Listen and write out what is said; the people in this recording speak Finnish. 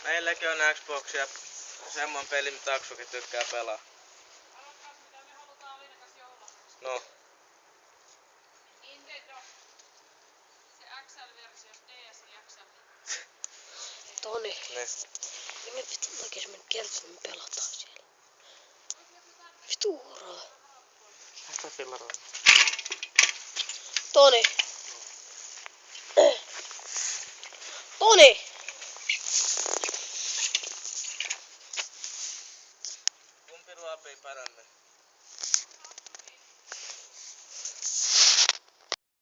Meilläkin on Xbox ja semmonen peli, mitä Aksukin tykkää pelaa. Arvatkaas mitä me halutaan Alinekas joululahjaksi. No. Nintendo. Se XL-versio, DS ja XL. Toni. Ne. Me vittu oikeesti me kertoo, me pelataan siellä. Vittu uraa. Mitä fillaroa? Toni. Toni! Kumpi ruopii paremmin?